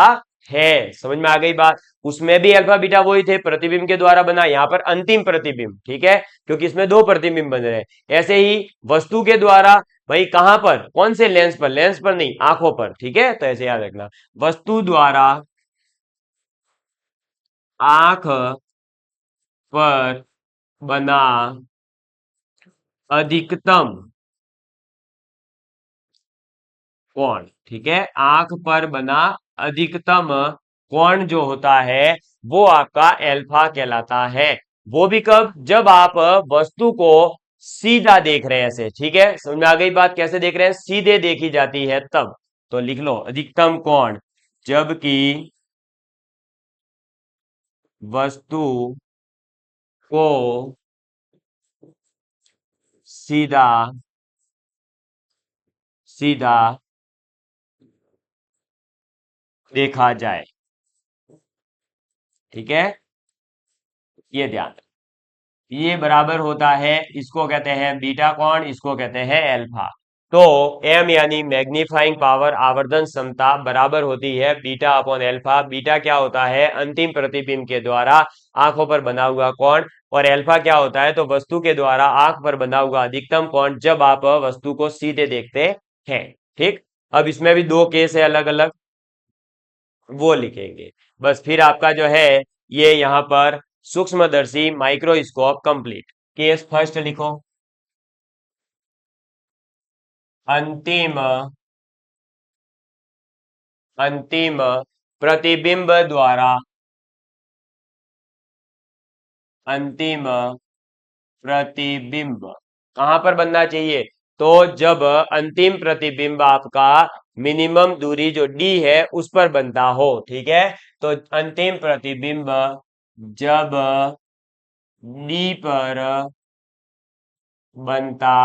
है। समझ में आ गई बात? उसमें भी अल्फा बीटा वही थे, प्रतिबिंब के द्वारा बना, यहां पर अंतिम प्रतिबिंब। ठीक है, क्योंकि इसमें दो प्रतिबिंब बन रहे हैं। ऐसे ही वस्तु के द्वारा, भाई कहां पर? कौन से लेंस पर? लेंस पर नहीं, आंखों पर। ठीक है, तो ऐसे याद रखना, वस्तु द्वारा आंख पर बना अधिकतम कोण। ठीक है, आंख पर बना अधिकतम कोण जो होता है, वो आपका अल्फा कहलाता है। वो भी कब? जब आप वस्तु को सीधा देख रहे हैं ऐसे, ठीक है, समझ में आ गई बात, कैसे देख रहे हैं, सीधे देखी जाती है तब। तो लिख लो अधिकतम कोण जबकि वस्तु को सीधा सीधा देखा जाए, ठीक है, ये ध्यान, ये बराबर होता है, इसको कहते हैं बीटा कोण, इसको कहते हैं अल्फा। तो एम यानी मैग्नीफाइंग पावर, आवर्धन क्षमता बराबर होती है बीटा अपॉन अल्फा। बीटा क्या होता है, अंतिम प्रतिबिंब के द्वारा आंखों पर बना हुआ कोण, और अल्फा क्या होता है, तो वस्तु के द्वारा आंख पर बना हुआ अधिकतम कोण जब आप वस्तु को सीधे देखते हैं, ठीक। अब इसमें भी दो केस है अलग अलग, वो लिखेंगे। बस फिर आपका जो है ये यहाँ पर सूक्ष्मदर्शी माइक्रोस्कोप कंप्लीट। केस फर्स्ट लिखो, अंतिम अंतिम प्रतिबिंब द्वारा, अंतिम प्रतिबिंब कहां पर बनना चाहिए, तो जब अंतिम प्रतिबिंब आपका मिनिमम दूरी जो डी है उस पर बनता हो, ठीक है। तो अंतिम प्रतिबिंब जब डी पर बनता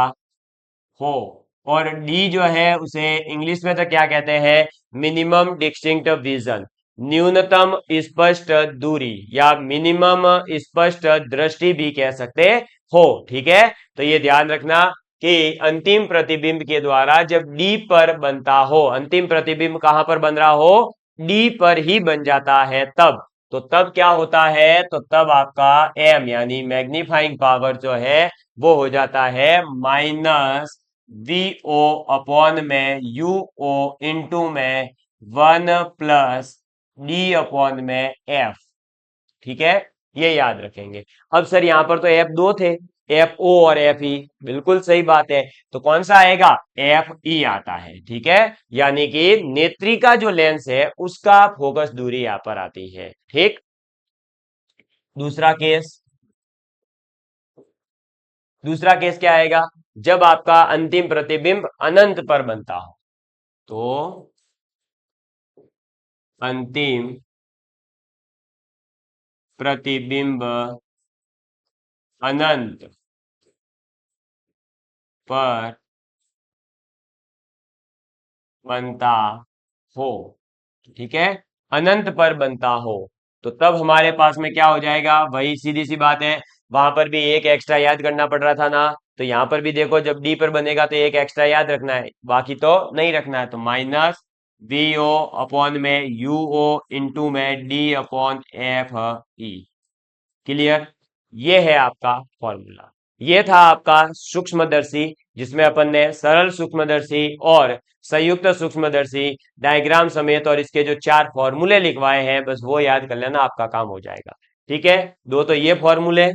हो, और डी जो है उसे इंग्लिश में तो क्या कहते हैं, मिनिमम डिस्टिंक्ट विजन, न्यूनतम स्पष्ट दूरी, या मिनिमम स्पष्ट दृष्टि भी कह सकते हो, ठीक है। तो ये ध्यान रखना कि अंतिम प्रतिबिंब के द्वारा जब डी पर बनता हो, अंतिम प्रतिबिंब कहां पर बन रहा हो, डी पर ही बन जाता है तब, तो तब क्या होता है, तो तब आपका एम यानी मैग्नीफाइंग पावर जो है वो हो जाता है माइनस वी ओ अपॉन में यू ओ इंटू में 1 + d/में एफ, ठीक है, ये याद रखेंगे। अब सर यहां पर तो एफ दो थे, एफ ओ और एफ ई, बिल्कुल सही बात है, तो कौन सा आएगा, एफ ई आता है, ठीक है, यानी कि नेत्री का जो लेंस है उसका फोकस दूरी यहां पर आती है, ठीक। दूसरा केस, दूसरा केस क्या आएगा, जब आपका अंतिम प्रतिबिंब अनंत पर बनता हो, तो अंतिम प्रतिबिंब अनंत पर बनता हो, ठीक है, अनंत पर बनता हो, तो तब हमारे पास में क्या हो जाएगा, वही सीधी सी बात है, वहां पर भी एक एक्स्ट्रा याद करना पड़ रहा था ना, तो यहां पर भी देखो जब डी पर बनेगा तो एक एक्स्ट्रा याद रखना है, बाकी तो नहीं रखना है, तो माइनस वी ओ अपॉन में यू ओ इंटू में D upon F E, clear. ये है आपका फॉर्मूला, ये था आपका सूक्ष्मदर्शी, जिसमें अपन ने सरल सूक्ष्मदर्शी और संयुक्त सूक्ष्मदर्शी डायग्राम समेत और इसके जो चार फॉर्मूले लिखवाए हैं, बस वो याद कर लेना, आपका काम हो जाएगा, ठीक है। दो तो ये फॉर्मूले,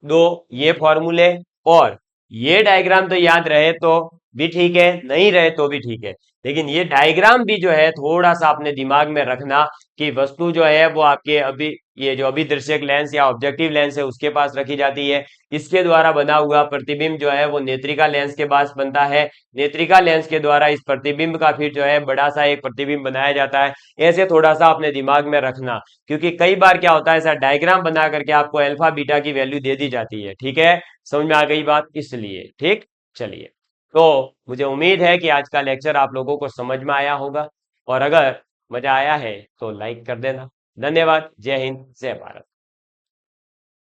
दो ये फॉर्मूले, और ये डायग्राम तो याद रहे तो भी ठीक है, नहीं रहे तो भी ठीक है, लेकिन ये डायग्राम भी जो है थोड़ा सा अपने दिमाग में रखना कि वस्तु जो है वो आपके अभी ये जो अभिदृश्यक लेंस या ऑब्जेक्टिव लेंस है उसके पास रखी जाती है, इसके द्वारा बना हुआ प्रतिबिंब जो है वो नेत्रिका लेंस के पास बनता है, नेत्रिका लेंस के द्वारा इस प्रतिबिंब का फिर जो है बड़ा सा एक प्रतिबिंब बनाया जाता है। ऐसे थोड़ा सा अपने दिमाग में रखना, क्योंकि कई बार क्या होता है ऐसा डायग्राम बना करके आपको अल्फा बीटा की वैल्यू दे दी जाती है, ठीक है, समझ में आ गई बात, इसलिए ठीक। चलिए, तो मुझे उम्मीद है कि आज का लेक्चर आप लोगों को समझ में आया होगा, और अगर मजा आया है तो लाइक कर देना। धन्यवाद, जय हिंद, जय भारत।